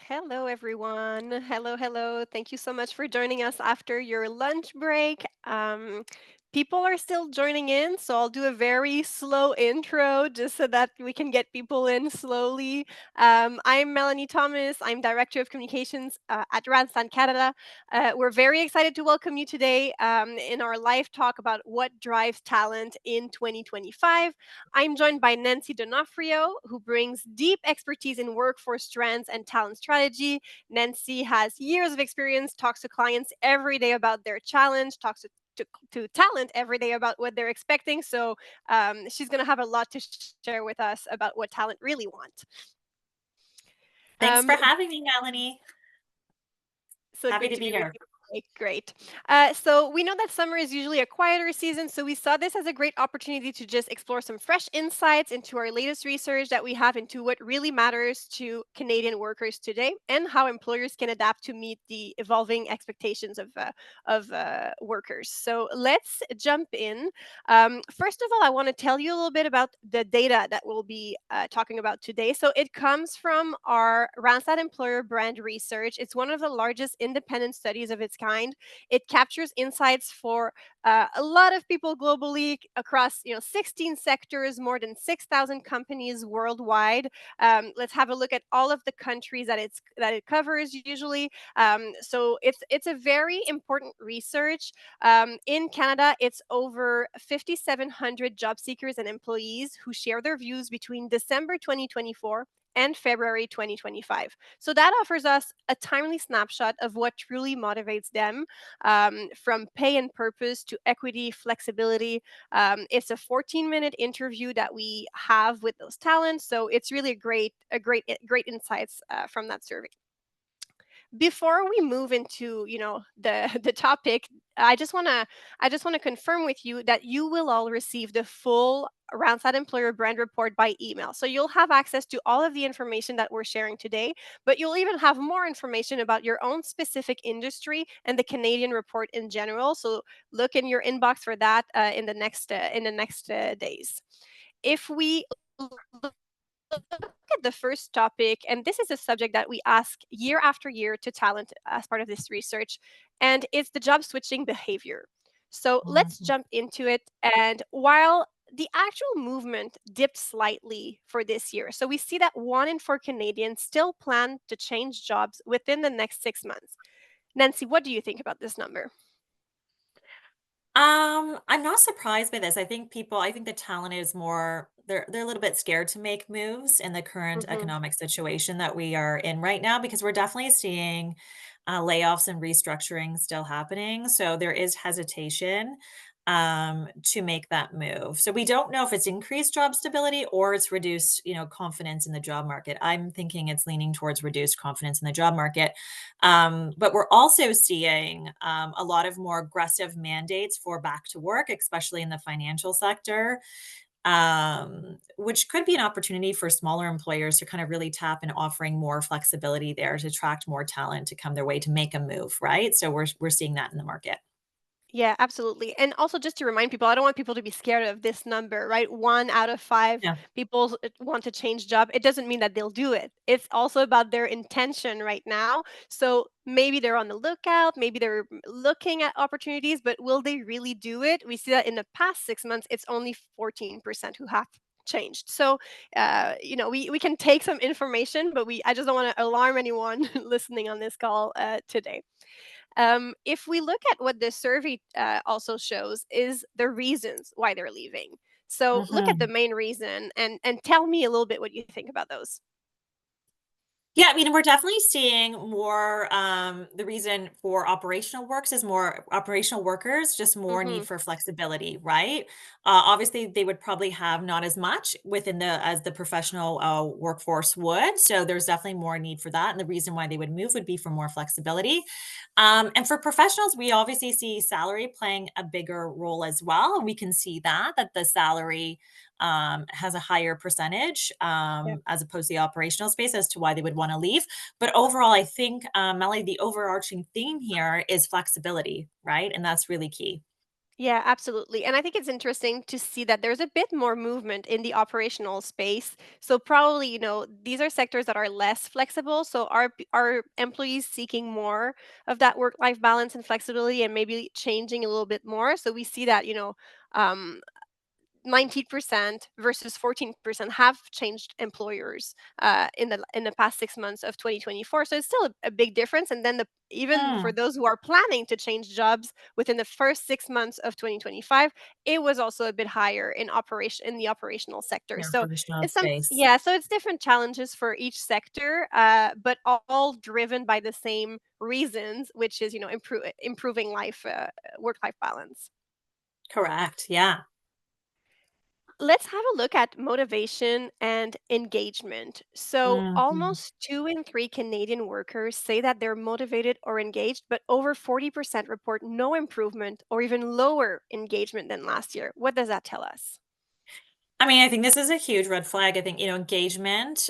Hello, everyone. Hello, hello. Thank you so much for joining us after your lunch break. People are still joining in, so I'll do a very slow intro just so that we can get people in slowly. I'm Melanie Thomas. I'm Director of Communications at Randstad Canada. We're very excited to welcome you today in our live talk about what drives talent in 2025. I'm joined by Nancy Donofrio, who brings deep expertise in workforce trends and talent strategy. Nancy has years of experience, talks to clients every day about their challenge, talks to talent every day about what they're expecting. So she's going to have a lot to share with us about what talent really want. Thanks Um, for having me, Melanie. So Happy great to to be be with here. you. Okay, great. So we know that summer is usually a quieter season, so we saw this as a great opportunity to just explore some fresh insights into our latest research that we have into what really matters to Canadian workers today and how employers can adapt to meet the evolving expectations of workers. So let's jump in. First of all, I want to tell you a little bit about the data that we'll be talking about today. So it comes from our Randstad Employer Brand Research. It's one of the largest independent studies of its kind. It captures insights for a lot of people globally across 16 sectors, more than 6,000 companies worldwide. Let's have a look at all of the countries that it covers usually. So it's a very important research. In Canada, it's over 5,700 job seekers and employees who share their views between December 2024 and February 2025. So that offers us a timely snapshot of what truly motivates them, from pay and purpose to equity, flexibility. It's a 14-minute interview that we have with those talents. So it's really great insights from that survey. Before we move into the the topic, I just want to confirm with you that you will all receive the full Randstad Employer Brand Report by email. So you'll have access to all of the information that we're sharing today, but you'll even have more information about your own specific industry and the Canadian report in general. So look in your inbox for that in the next days. If we look at the first topic, and this is a subject that we ask year after year to talent as part of this research, and it's the job switching behavior. So let's Mhm. jump into it. And while the actual movement dipped slightly for this year, so we see that 1 in 4 Canadians still plan to change jobs within the next 6 months. Nancy, what do you think about this number? I'm not surprised by this. I think the talent is more they're a little bit scared to make moves in the current Hmm. economic situation that we are in right now because we're definitely seeing layoffs and restructuring still happening. So there is hesitation to make that move. So we don't know if it's increased job stability or it's reduced, confidence in the job market. I'm thinking it's leaning towards reduced confidence in the job market. But we're also seeing a lot of more aggressive mandates for back to work, especially in the financial sector, which could be an opportunity for smaller employers to kind of really tap in offering more flexibility there to attract more talent to come their way to make a move, right? So we're seeing that in the market. Yeah, absolutely. And also, just to remind people, I don't want people to be scared of this number, right? 1 out of 5 Yeah. people want to change job. It doesn't mean that they'll do it. It's also about their intention right now. So maybe they're on the lookout, maybe they're looking at opportunities, but will they really do it? We see that in the past 6 months, it's only 14% who have changed. So, we can take some information, but I just don't want to alarm anyone listening on this call today. If we look at what the survey also shows is the reasons why they're leaving. So look at the Mhm. main reason and tell me a little bit what you think about those. Yeah, I mean, we're definitely seeing more, the reason for operational works is more operational workers, just more need Hmm. for flexibility, right? Obviously, they would probably have not as much within the professional workforce would. So there's definitely more need for that. And the reason why they would move would be for more flexibility. And for professionals, we obviously see salary playing a bigger role as well. And we can see that the salary has a higher percentage Yeah. as opposed to the operational space as to why they would want to leave. But overall, I think, Melly, the overarching theme here is flexibility, right? And that's really key. Yeah, absolutely. And I think it's interesting to see that there's a bit more movement in the operational space. So probably, these are sectors that are less flexible. So are employees seeking more of that work-life balance and flexibility and maybe changing a little bit more? So we see that, um, 19% versus 14% have changed employers in the past 6 months of 2024. So it's still a big difference. And then even for Mm, those who are planning to change jobs within the first 6 months of 2025, it was also a bit higher in the operational sector. your So professional it's some space. yeah, so it's different challenges for each sector, but all driven by the same reasons, which is improving work life balance. Correct. Yeah. Let's have a look at motivation and engagement. So, Mhm. almost 2 in 3 Canadian workers say that they're motivated or engaged, but over 40% report no improvement or even lower engagement than last year. What does that tell us? I mean, I think this is a huge red flag. I think, engagement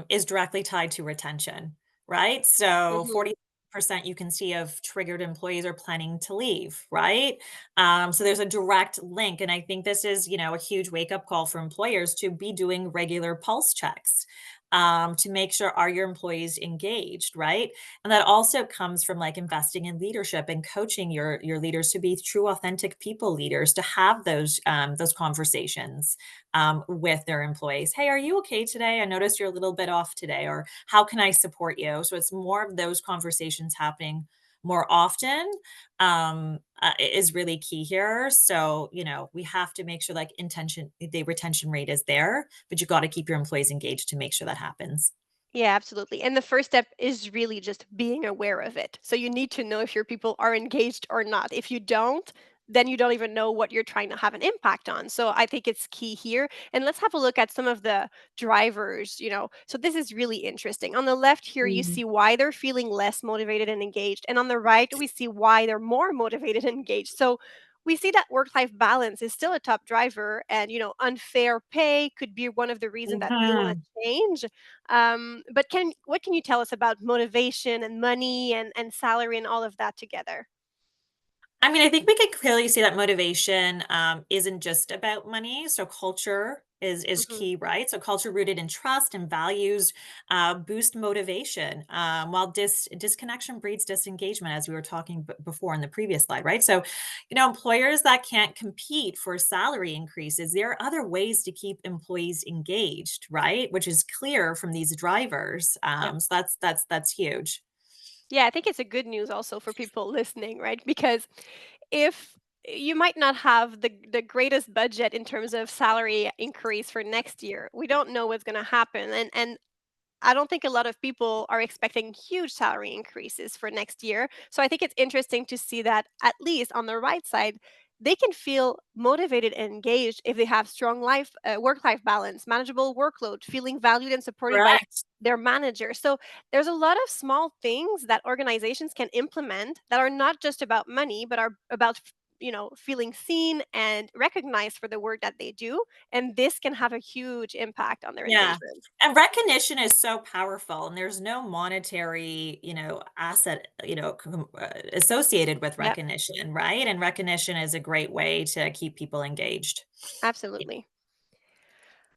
is directly tied to retention, right? So Hmm. 40% you can see of triggered employees are planning to leave, right? So there's a direct link. And I think this is, a huge wake up call for employers to be doing regular pulse checks. To make sure are your employees engaged, right? And that also comes from like investing in leadership and coaching your leaders to be true, authentic people leaders, to have those conversations with their employees. Hey, are you okay today? I noticed you're a little bit off today, or how can I support you? So it's more of those conversations happening more often is really key here. So, we have to make sure like the retention rate is there, but you got to keep your employees engaged to make sure that happens. Yeah, absolutely. And the first step is really just being aware of it. So you need to know if your people are engaged or not. If you don't, then you don't even know what you're trying to have an impact on. So I think it's key here. And let's have a look at some of the drivers. So this is really interesting. On the left here, you Mm. see why they're feeling less motivated and engaged. And on the right, we see why they're more motivated and engaged. So we see that work-life balance is still a top driver, and unfair pay could be one of the reasons that they want to Mhm. change. But what can you tell us about motivation and money and salary and all of that together? I mean, I think we can clearly see that motivation isn't just about money. So culture is Mhm. key, right? So culture rooted in trust and values boost motivation, while disconnection breeds disengagement, as we were talking before in the previous slide, right? So, employers that can't compete for salary increases, there are other ways to keep employees engaged, right? Which is clear from these drivers. Yep. So that's huge. Yeah, I think it's a good news also for people listening, right? Because if you might not have the greatest budget in terms of salary increase for next year, we don't know what's going to happen, and I don't think a lot of people are expecting huge salary increases for next year. So I think it's interesting to see that at least on the right side, they can feel motivated and engaged if they have strong work-life balance, manageable workload, feeling valued and supported by Correct. their manager. So there's a lot of small things that organizations can implement that are not just about money, but are about feeling seen and recognized for the work that they do, and this can have a huge impact on their Yeah, engagement. and recognition is so powerful, and there's no monetary, asset, associated with Yep. recognition, right? And recognition is a great way to keep people engaged. Yeah. Absolutely.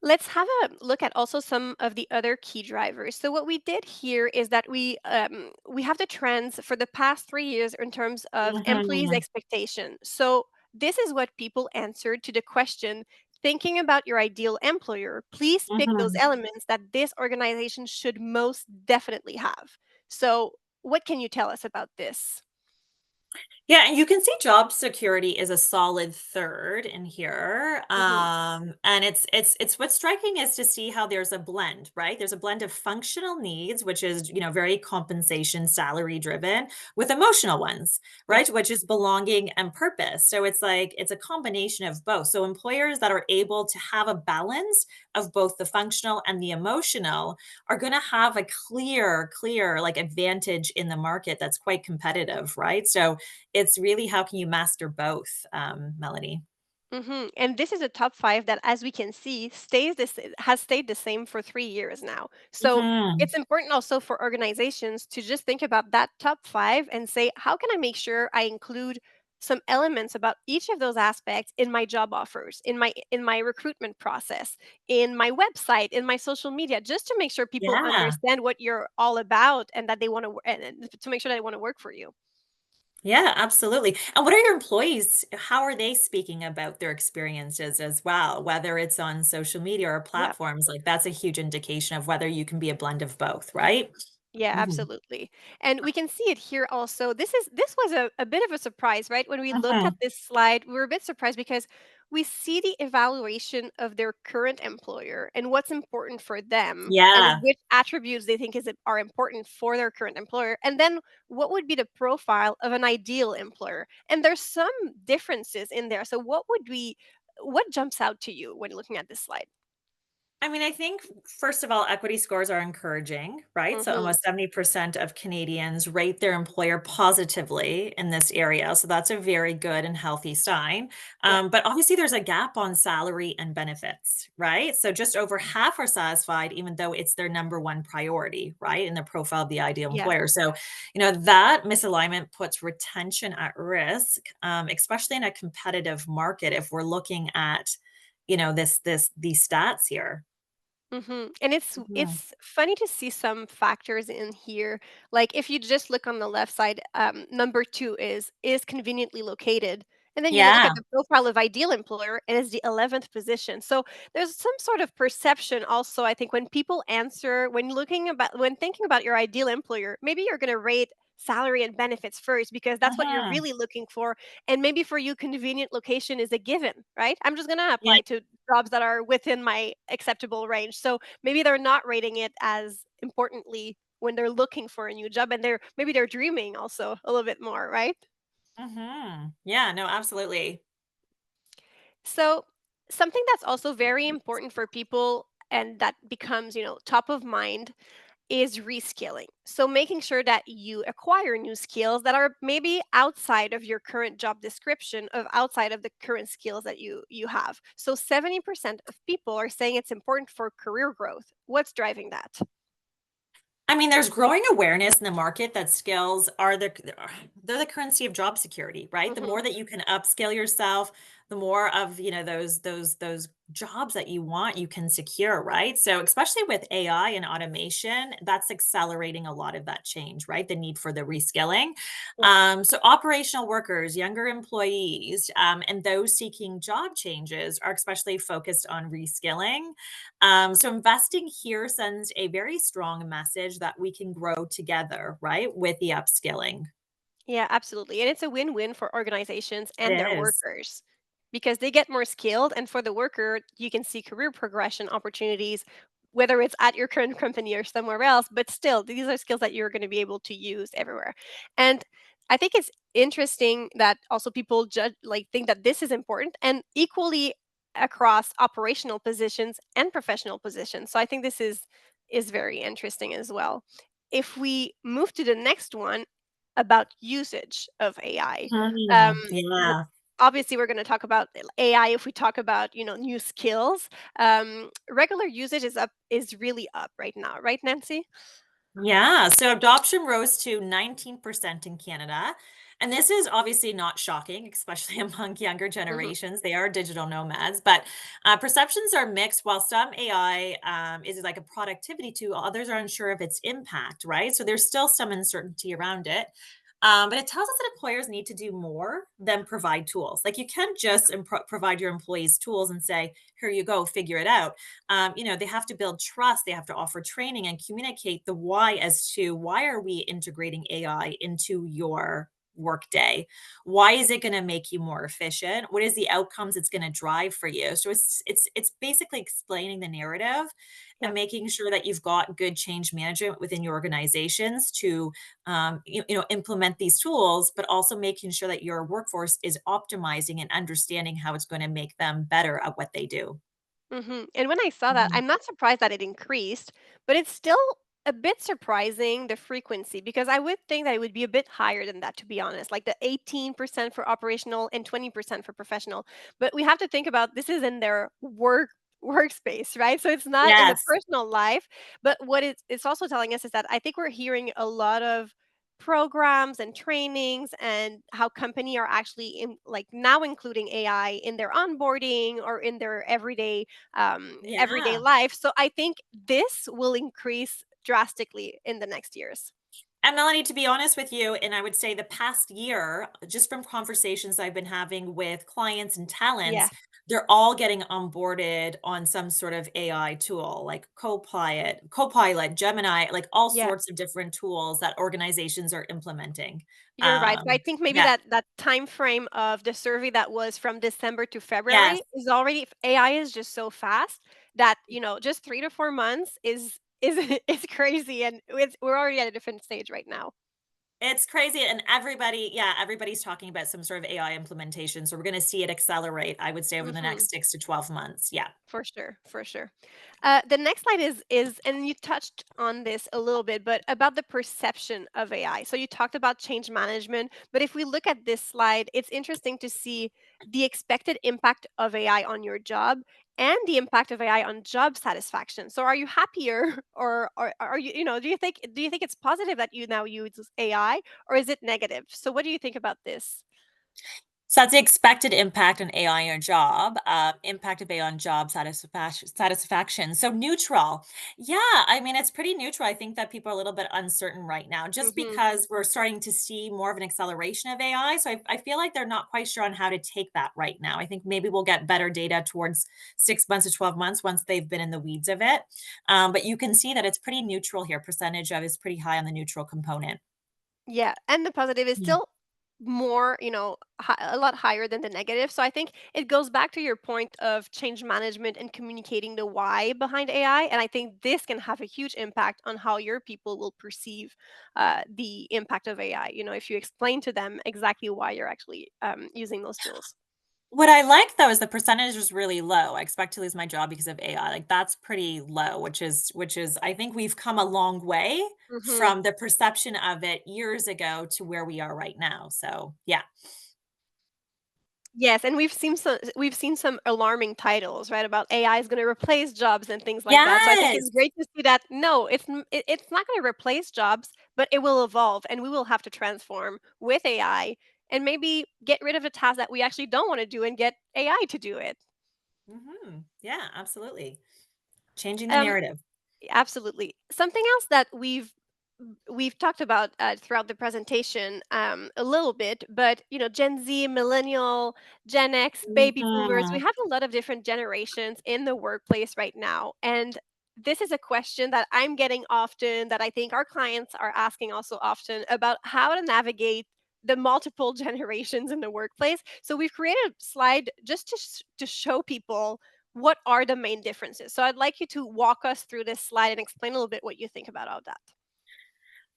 Let's have a look at also some of the other key drivers. So what we did here is that we have the trends for the past 3 years in terms of employees' Mhm, expectation. So this is what people answered to the question: thinking about your ideal employer, please pick those mhm. elements that this organization should most definitely have. So what can you tell us about this? Yeah, and you can see job security is a solid third in here. Hmm. And it's what's striking is to see how there's a blend, right? There's a blend of functional needs, which is, very compensation salary driven, with emotional ones, Yep. right? Which is belonging and purpose. So it's like it's a combination of both. So employers that are able to have a balance of both the functional and the emotional are going to have a clear like advantage in the market that's quite competitive, right? So it's really how can you master both, Melanie? And this is a top five that, as we can see, has stayed the same for 3 years now. So Mhm. it's important also for organizations to just think about that top five and say, how can I make sure I include some elements about each of those aspects in my job offers, in my recruitment process, in my website, in my social media, just to make sure people Yeah. understand what you're all about and that they want to and to make sure that they want to work for you. Yeah, absolutely. And what are your employees, how are they speaking about their experiences as well? Whether it's on social media or Yeah. platforms, like that's a huge indication of whether you can be a blend of both, right? Yeah, Mhm. absolutely. And we can see it here also. This was a bit of a surprise, right? When we look at Mhm. this slide, we were a bit surprised because we see the evaluation of their current employer and what's important for them and Yeah. which attributes they think are important for their current employer. And then what would be the profile of an ideal employer? And there's some differences in there. So what jumps out to you when looking at this slide? I mean, I think first of all, equity scores are encouraging, right? So Mhm. almost 70% of Canadians rate their employer positively in this area. So that's a very good and healthy sign. Yeah. But obviously, there's a gap on salary and benefits, right? So just over half are satisfied, even though it's their number one priority, right? In the profile of the ideal Yeah. employer. So, that misalignment puts retention at risk, especially in a competitive market if we're looking at these stats here. And Mhm. it's funny to see some factors in here. Like if you just look on the left side, number two is conveniently located, and then you look at Yeah. the profile of ideal employer, it is the 11th position. So there's some sort of perception also. I think when people answer, when thinking about your ideal employer, maybe you're going to rate salary and benefits first because that's what you're Mhm. really looking for, and maybe for you convenient location is a given, right? I'm just going to Yeah. apply to jobs that are within my acceptable range. So maybe they're not rating it as importantly when they're looking for a new job, and they're dreaming also a little bit more, right? Mhm. Yeah, no, absolutely. So something that's also very important for people and that becomes, top of mind is reskilling. So making sure that you acquire new skills that are maybe outside of your current job description of outside of the current skills that you have. So 70% of people are saying it's important for career growth. What's driving that? I mean, there's growing awareness in the market that skills are they're the currency of job security, right? The Mhm. more that you can upskill yourself, the more of, those jobs that you want, you can secure, right? So, especially with AI and automation, that's accelerating a lot of that change, right? The need for the reskilling. Yeah. So operational workers, younger employees, and those seeking job changes are especially focused on reskilling. So investing here sends a very strong message that we can grow together, right? With the upskilling. Yeah, absolutely. And it's a win-win for organizations It and their is. workers because they get more skilled. And for the worker, you can see career progression opportunities, whether it's at your current company or somewhere else. But still, these are skills that you're going to be able to use everywhere. And I think it's interesting that also people think that this is important and equally across operational positions and professional positions. So I think this is very interesting as well. If we move to the next one, about usage of AI. Um, w Yeah. Obviously, we're gonna talk about AI if we talk about, new skills. Regular usage is really up right now, right, Nancy? Yeah, so adoption rose to 19% in Canada. And this is obviously not shocking, especially among younger Mhm. generations. They are digital nomads, but perceptions are mixed. While some AI is like a productivity tool, others are unsure of its impact, right? So there's still some uncertainty around it. But it tells us that employers need to do more than provide tools. Like you can't just provide your employees tools and say, here you go, figure it out. They have to build trust, they have to offer training and communicate the why as to why are we integrating AI into your workday? Why is it going to make you more efficient? What is the outcomes it's going to drive for you? So it's basically explaining the narrative Yeah. and making sure that you've got good change management within your organizations to implement these tools, but also making sure that your workforce is optimizing and understanding how it's going to make them better at what they do. And when I saw that, Mhm. I'm not surprised that it increased, but it's still a bit surprising the frequency because I would think that it would be a bit higher than that, to be honest, like the 18% for operational and 20% for professional. But we have to think about this is in their workspace, right? So it's not in the Yes. personal life. But what it's also telling us is that I think we're hearing a lot of programs and trainings and how company are actually like now including AI in their onboarding or in their everyday Yeah. life. So I think this will increase drastically in the next years. And Melanie, to be honest with you, and I would say the past year, just from conversations I've been having with clients and Yeah, talents, they're all getting onboarded on some sort of AI tool like Copilot, Gemini, like all yeah. sorts of different tools that organizations are implementing. You're right. So I think maybe Yeah, that time frame of the survey that was from December to yes. February is already AI is just so fast that, just 3 to 4 months is is crazy, and we're already at a different stage right now. It's crazy, and everybody's talking about some sort of AI implementation, so we're gonna see it accelerate, I would say, over the Mhm. next 6 to 12 months, yeah. For sure, for sure. The next slide is, and you touched on this a little bit, but about the perception of AI. So you talked about change management, but if we look at this slide, it's interesting to see the expected impact of AI on your job and the impact of AI on job satisfaction. So are you happier, or are you, do you think it's positive that you now use AI, or is it negative? So what do you think about this? So that's the expected impact on AI on your job, impact of AI on job satisfaction. So neutral. Yeah, I mean, it's pretty neutral. I think that people are a little bit uncertain right now just Hmm. because we're starting to see more of an acceleration of AI. So I feel like they're not quite sure on how to take that right now. I think maybe we'll get better data towards 6 months to 12 months once they've been in the weeds of it. But you can see that it's pretty neutral here. Percentage of is pretty high on the neutral component. Yeah, and the positive is Yeah. still more, a lot higher than the negative. So I think it goes back to your point of change management and communicating the why behind AI. And I think this can have a huge impact on how your people will perceive the impact of AI. If you explain to them exactly why you're actually using those tools. What I like though is the percentage is really low. I expect to lose my job because of AI. Like that's pretty low, which is I think we've come a long way Hmm. from the perception of it years ago to where we are right now. So, yeah. Yes, and we've seen some alarming titles, right, about AI is gonna replace jobs and things like that. So I think Yes. it's great to see that no, it's not gonna replace jobs, but it will evolve, and we will have to transform with AI and maybe get rid of the tasks that we actually don't wanna do and get AI to do it. Yeah, absolutely. Changing the Um, narrative. Absolutely. Something else that we've talked about throughout the presentation a little bit, but Gen Z, Millennial, Gen X, Baby Boomers, we Mhm. have a lot of different generations in the workplace right now, and this is a question that I'm getting often, that I think our clients are asking also often, about how to navigate the multiple generations in the workplace. So we've created a slide just to show people what are the main differences. So I'd like you to walk us through this slide and explain a little bit what you think about all that.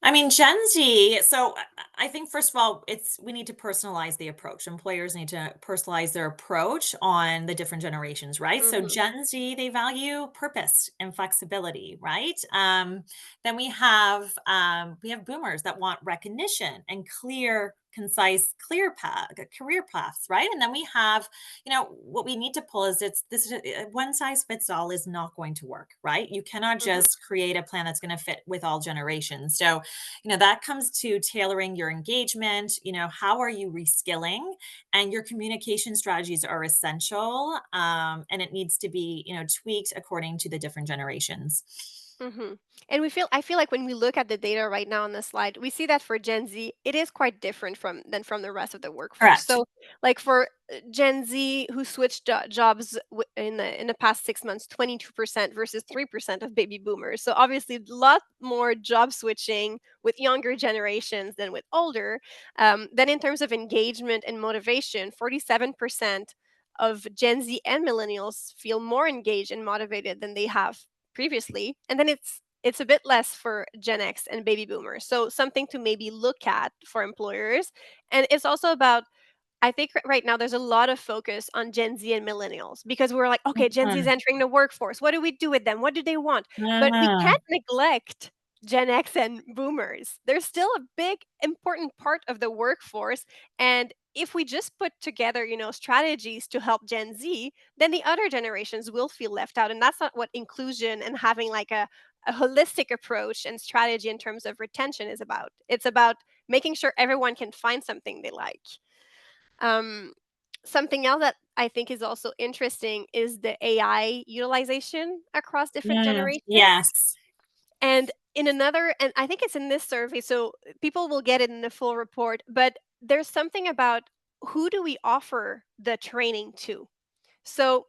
I mean, Gen Z, so I think first of all, it's we need to personalize the approach. Employers need to personalize their approach on the different generations, right? So Mhm. Gen Z, they value purpose and flexibility, right? Then we have boomers that want recognition and clear, concise, clear path, career paths, right? And then we have, what we need to pull is one size fits all is not going to work, right? You cannot Mhm. just create a plan that's going to fit with all generations. So that comes to tailoring your engagement. How are you reskilling? And your communication strategies are essential. And it needs to be, tweaked according to the different generations. Mhm. And I feel like when we look at the data right now on the slide, we see that for Gen Z, it is quite different from the rest of the workforce. Correct. So, like for Gen Z who switched jobs in the past 6 months, 22% versus 3% of baby boomers. So obviously a lot more job switching with younger generations than with older. Then in terms of engagement and motivation, 47% of Gen Z and millennials feel more engaged and motivated than they have previously, and then it's a bit less for Gen X and baby boomers. So something to maybe look at for employers. And it's also about, I think right now there's a lot of focus on Gen Z and millennials because we're like, okay, Gen Z is Mhm. entering the workforce. What do we do with them? What do they want? But we Mhm. can't neglect Gen X and boomers. They're still a big, important part of the workforce. And if we just put together, strategies to help Gen Z, then the other generations will feel left out. And that's not what inclusion and having like a holistic approach and strategy in terms of retention is about. It's about making sure everyone can find something they like. Um, Something else that I think is also interesting is the AI utilization across different generations. Yes. And in another, and I think it's in this survey, so people will get it in the full report, but there's something about who do we offer the training to? So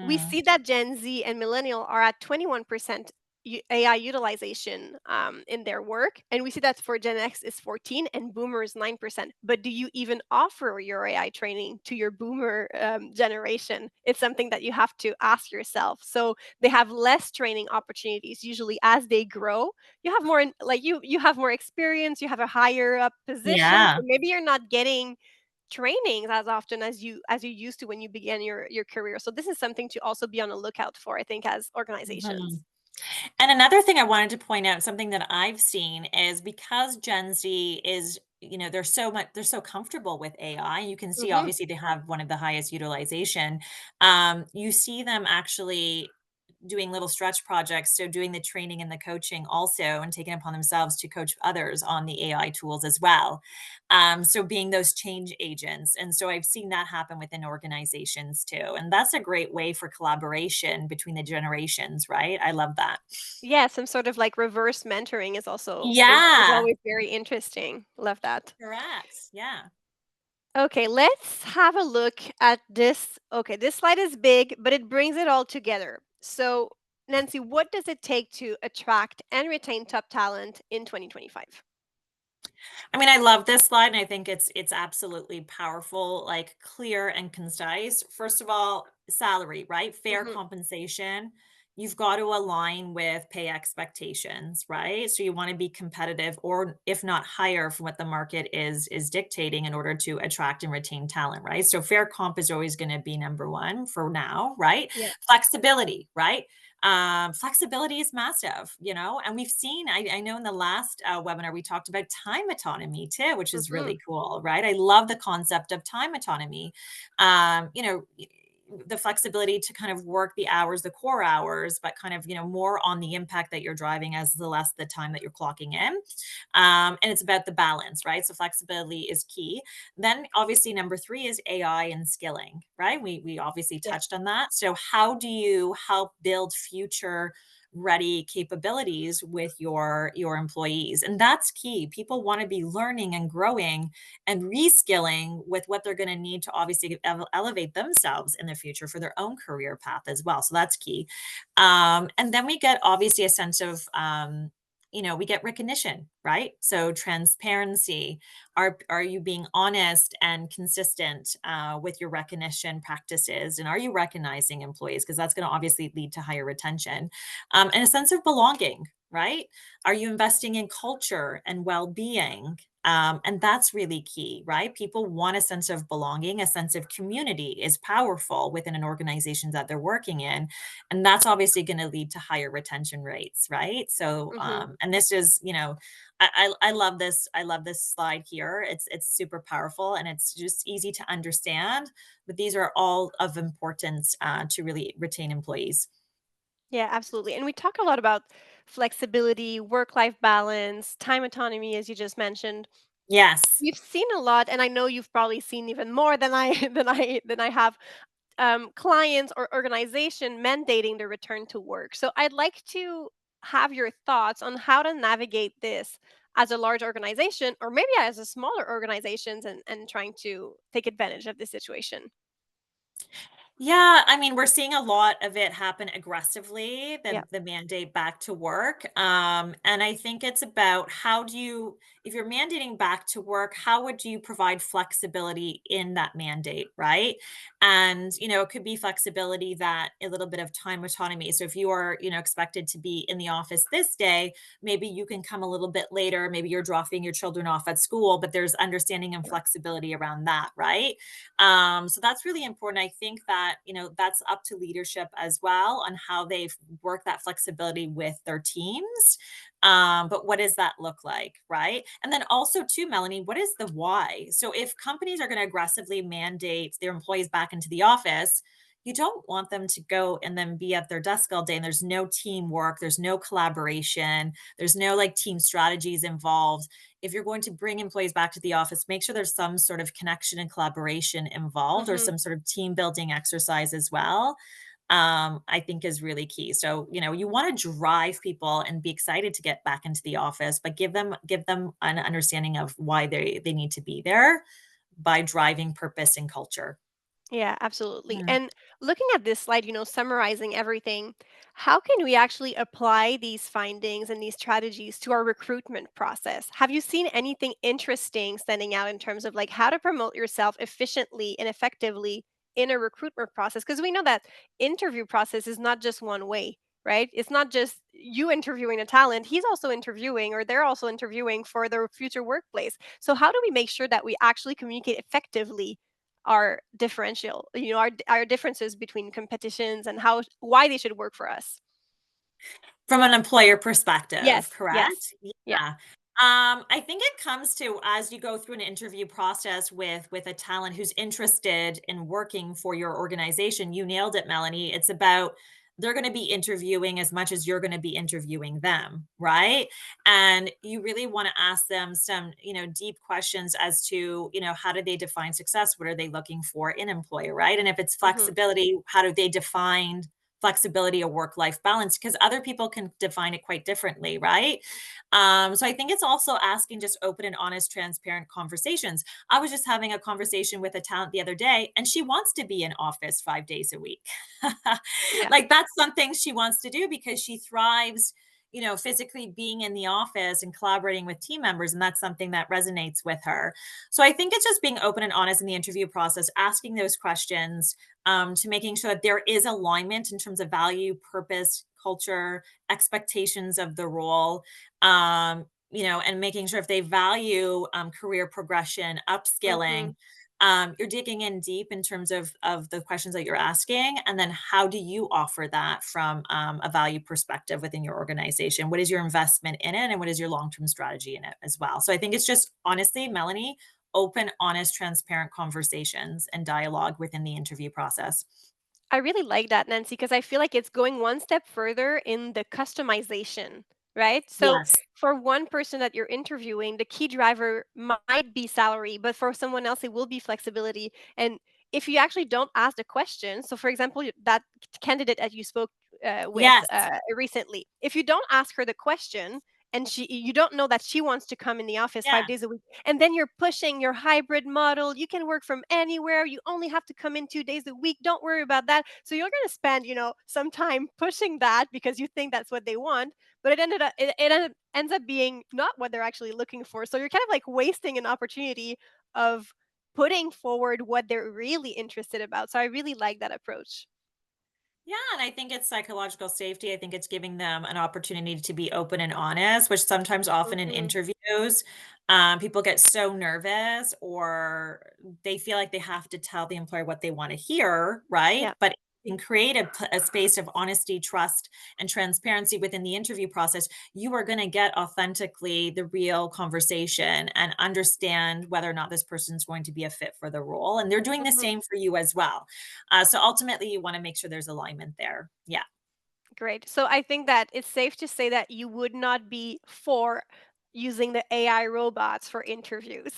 we Mhm. see that Gen Z and millennial are at 21% AI utilization in their work, and we see that for Gen X is 14 and Boomers 9%. But do you even offer your AI training to your Boomer generation? It's something that you have to ask yourself. So they have less training opportunities usually as they grow. You have more, like you have more experience, you have a higher up position, Yeah. so maybe you're not getting trainings as often as you used to when you began your career. So this is something to also be on the lookout for, I think, as organizations. Mhm. And another thing I wanted to point out, something that I've seen is because Gen Z is, they're so comfortable with AI. You can see Mhm. obviously they have one of the highest utilization. You see them actually doing little stretch projects, so doing the training and the coaching also, and taking upon themselves to coach others on the AI tools as well. So being those change agents. And so I've seen that happen within organizations too. And that's a great way for collaboration between the generations, right? I love that. Yeah, some sort of like reverse mentoring is also is Yeah, always very interesting. Love that. correct. Yeah. Okay, let's have a look at this. Okay, this slide is big, but it brings it all together. So, Nancy, what does it take to attract and retain top talent in 2025? I mean, I love this slide, and I think it's absolutely powerful, like clear and concise. First of all, salary, right? Fair Mhm. compensation. You've got to align with pay expectations, right? So you want to be competitive, or if not higher from what the market is dictating in order to attract and retain talent, right? So fair comp is always going to be number one for now, right? Yeah. Flexibility, right? Flexibility is massive, and we've seen, I know in the last webinar, we talked about time autonomy too, which is Mhm. really cool, right? I love the concept of time autonomy. You know, the flexibility to kind of work the hours, the core hours, but kind of, more on the impact that you're driving as the less the time that you're clocking in. And it's about the balance, right? So flexibility is key. Then obviously number 3 is AI and skilling, right? We obviously Yeah. touched on that. So how do you help build future ready capabilities with your employees? And that's key. People want to be learning and growing and reskilling with what they're going to need to obviously elevate themselves in the future for their own career path as well. So that's key. And then we get obviously a sense of we get recognition, right? So transparency. Are you being honest and consistent with your recognition practices, and are you recognizing employees? Because that's going to obviously lead to higher retention, and a sense of belonging, right? Are you investing in culture and well-being? And that's really key, right? People want a sense of belonging, a sense of community is powerful within an organization that they're working in, and that's obviously going to lead to higher retention rates, right? So Mhm. and this is, I love this. I love this slide here. It's super powerful, and it's just easy to understand, but these are all of importance to really retain employees. Yeah, absolutely. And we talk a lot about flexibility, work-life balance, time autonomy, as you just mentioned. Yes. We've seen a lot, and I know you've probably seen even more than I than I have, clients or organization mandating the return to work. So I'd like to have your thoughts on how to navigate this as a large organization, or maybe as a smaller organizations, and trying to take advantage of this situation. Yeah, I mean, we're seeing a lot of it happen aggressively, Yeah. the mandate back to work. And I think it's about how do you, if you're mandating back to work, how would you provide flexibility in that mandate, right? And, it could be flexibility that a little bit of time autonomy. So if you are, expected to be in the office this day, maybe you can come a little bit later. Maybe you're dropping your children off at school, but there's understanding and flexibility around that, right? So that's really important. I think that, that's up to leadership as well on how they've worked that flexibility with their teams. But what does that look like? Right. And then also, too, Melanie, what is the why? So if companies are going to aggressively mandate their employees back into the office, you don't want them to go and then be at their desk all day and there's no teamwork, there's no collaboration, there's no like team strategies involved. If you're going to bring employees back to the office, make sure there's some sort of connection and collaboration involved or Mhm. some sort of team building exercise as well. I think is really key. So, you want to drive people and be excited to get back into the office, but give them an understanding of why they need to be there by driving purpose and culture. Yeah, absolutely. Mhm. And looking at this slide, summarizing everything, how can we actually apply these findings and these strategies to our recruitment process? Have you seen anything interesting standing out in terms of like how to promote yourself efficiently and effectively in a recruitment process? Because we know that interview process is not just one way, right? It's not just you interviewing a talent, he's also interviewing or they're also interviewing for their future workplace. So how do we make sure that we actually communicate effectively our differential, our differences between competitions and why they should work for us? From an employer perspective, Yes, correct? yes. Yeah. Yeah. I think it comes to as you go through an interview process with a talent who's interested in working for your organization. You nailed it, Melanie. It's about they're going to be interviewing as much as you're going to be interviewing them, right? And you really want to ask them some, deep questions as to, how do they define success? What are they looking for in employer, right? And if it's Mhm. flexibility, how do they define flexibility or work life balance because other people can define it quite differently, right? So I think it's also asking just open and honest, transparent conversations. I was just having a conversation with a talent the other day, and she wants to be in office 5 days a week. Yeah. Like that's something she wants to do because she thrives. Physically being in the office and collaborating with team members. And that's something that resonates with her. So I think it's just being open and honest in the interview process, asking those questions, to making sure that there is alignment in terms of value, purpose, culture, expectations of the role. And making sure if they value career progression, Mhm. upskilling, you're digging in deep in terms of the questions that you're asking, and then how do you offer that from a value perspective within your organization? What is your investment in it, and what is your long term strategy in it as well? So I think it's just honestly, Melanie, open, honest, transparent conversations and dialogue within the interview process. I really like that, Nancy, because I feel like it's going one step further in the customization, right? So Yes. for one person that you're interviewing, the key driver might be salary, but for someone else, it will be flexibility. And if you actually don't ask the question, so for example, that candidate that you spoke with Yes. recently, if you don't ask her the question, and you don't know that she wants to come in the office Yeah. 5 days a week, and then you're pushing your hybrid model. You can work from anywhere. You only have to come in 2 days a week. Don't worry about that. So you're going to spend, some time pushing that because you think that's what they want. But ends up being not what they're actually looking for. So you're kind of like wasting an opportunity of putting forward what they're really interested about. So I really like that approach. Yeah, and I think it's psychological safety. I think it's giving them an opportunity to be open and honest, which sometimes often in Hmm. interviews, people get so nervous or they feel like they have to tell the employer what they want to hear, right? Yeah. But and create a space of honesty, trust, and transparency within the interview process, you are going to get authentically the real conversation and understand whether or not this person is going to be a fit for the role. And they're doing the Hmm. same for you as well. So ultimately, you want to make sure there's alignment there. Yeah. Great. So I think that it's safe to say that you would not be for using the AI robots for interviews,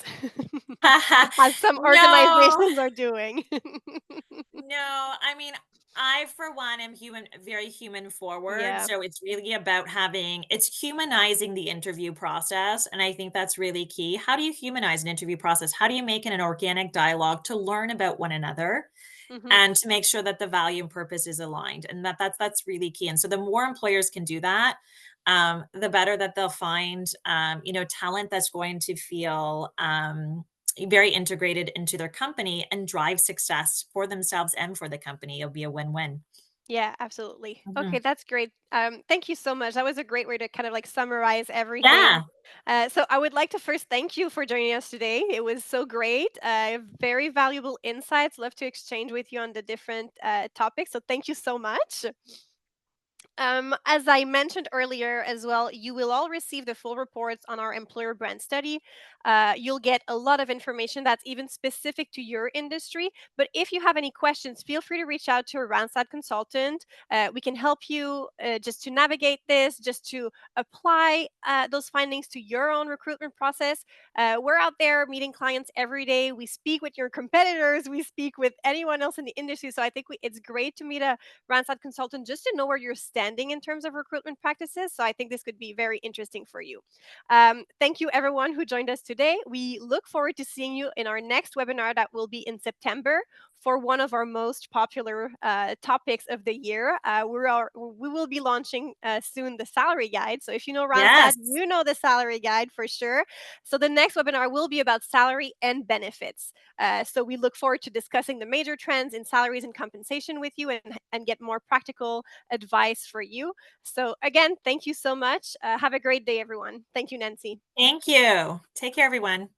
as some No, organizations are doing. no. I mean, I, for one, am very human forward. Yeah. So it's really about it's humanizing the interview process. And I think that's really key. How do you humanize an interview process? How do you make it an organic dialogue to learn about one another? Hmm. And to make sure that the value and purpose is aligned and that's really key. And so the more employers can do that, the better that they'll find talent that's going to feel very integrated into their company and drive success for themselves and for the company. It'll be a win-win. Yeah, absolutely. Okay, Mhm. that's great. Thank you so much. That was a great way to kind of like summarize everything. Yeah. So I would like to first thank you for joining us today. It was so great. Very valuable insights. Love to exchange with you on the different topics. So thank you so much. As I mentioned earlier as well, you will all receive the full reports on our employer brand study. You'll get a lot of information that's even specific to your industry. But if you have any questions, feel free to reach out to a Randstad consultant. We can help you just to navigate this, just to apply those findings to your own recruitment process. We're out there meeting clients every day. We speak with your competitors. We speak with anyone else in the industry. So I think it's great to meet a Randstad consultant just to know where you're standing in terms of recruitment practices. So I think this could be very interesting for you. Thank you, everyone who joined us today. We look forward to seeing you in our next webinar that will be in September for one of our most popular topics of the year. We will be launching soon the salary guide. So if you know Randstad, Yes. you know the salary guide for sure. So the next webinar will be about salary and benefits. So we look forward to discussing the major trends in salaries and compensation with you and get more practical advice for you. So again, thank you so much. Have a great day, everyone. Thank you, Nancy. Thank you. Take care, everyone.